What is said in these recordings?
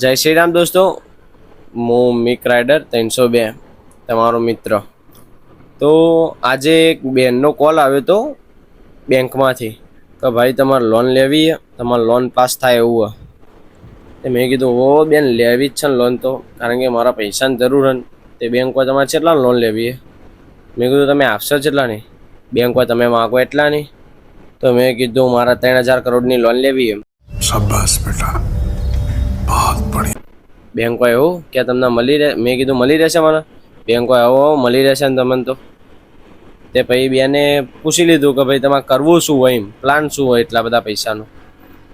જય શ્રી રામ દોસ્તો, હું મિક રાઇડર 302 તમારો મિત્ર. તો આજે એક બેનનો કોલ આવ્યો હતો બેંકમાંથી કે ભાઈ તમારે લોન લેવી, તમારે લોન પાસ થાય એવું છે. મેં કીધું ઓ બેન લેવી જ છે ને લોન, તો કારણ કે મારા પૈસાની જરૂર છે. તે બેંકમાં તમારે કેટલા લોન લેવી? મેં કીધું તમે આપશો કેટલાની? બેંકમાં તમે માગો એટલા નહીં. તો મેં કીધું મારા 3000 કરોડની લોન લેવી એમ. શાબાશ બેટા, બહુત બઢિયા. બેંકમાં એવું કે તમને મળી રહે? મેં કીધું મળી રહેશે મને. બેંકમાં આવો મળી રહેશે ને તમને તો. તે પછી બેને પૂછી લીધું કે ભાઈ તમારે કરવું શું હોય, એમ પ્લાન શું હોય એટલા બધા પૈસાનો.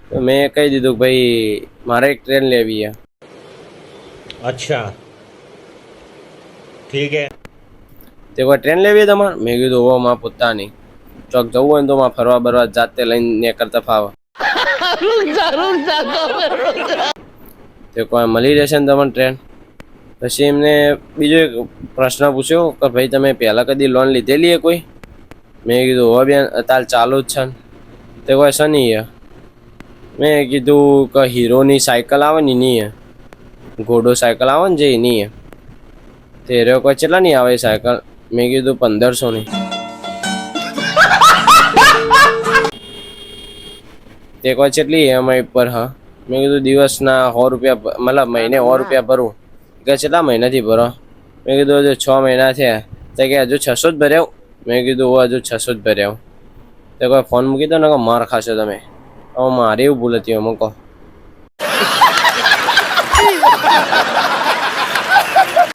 તો મેં કહી દીધું કે ભાઈ મારે એક ટ્રેન લેવી છે. अच्छा ठीक है. તે કોઈ ટ્રેન લેવી તમારે? મેં કીધું હો માં પોતાની. ચોક જવું હોય ને તો માં ફરવા બરવા જાતે લઈને નીકળતા ફાવે. તે કોઈ મળી રહેશે ને તમને ટ્રેન? પછી એમને બીજો એક પ્રશ્ન પૂછ્યો કે ભાઈ તમે પહેલાં કદી લોન લીધેલી છે કોઈ? મેં કીધું હો બેન અત્યારે ચાલુ જ છે ને. તે કોઈ શની છે? મેં કીધું કે હીરોની સાયકલ આવે ને એની છે. ઘોડો સાયકલ આવે ને જે એની છે. તે રહ્યો કોઈ કેટલાની આવે સાયકલ? મેં કીધું 1500ની. તે કોઈ કેટલી EMI પર? હા, મેં કીધું દિવસના 100 રૂપિયા, મતલબ મહિને 100 રૂપિયા ભરવું. કે કેટલા મહિનાથી ભરો? મેં કીધું હજુ 6 મહિના થયા. તો કે હજુ 600 જ ભર્યા? મેં કીધું હજુ 600 જ ભર્યા. તો કોઈ ફોન મૂકી દો ને કે માર ખાશો તમે. હવે મારી એવું ભૂલ હતી, મૂકો.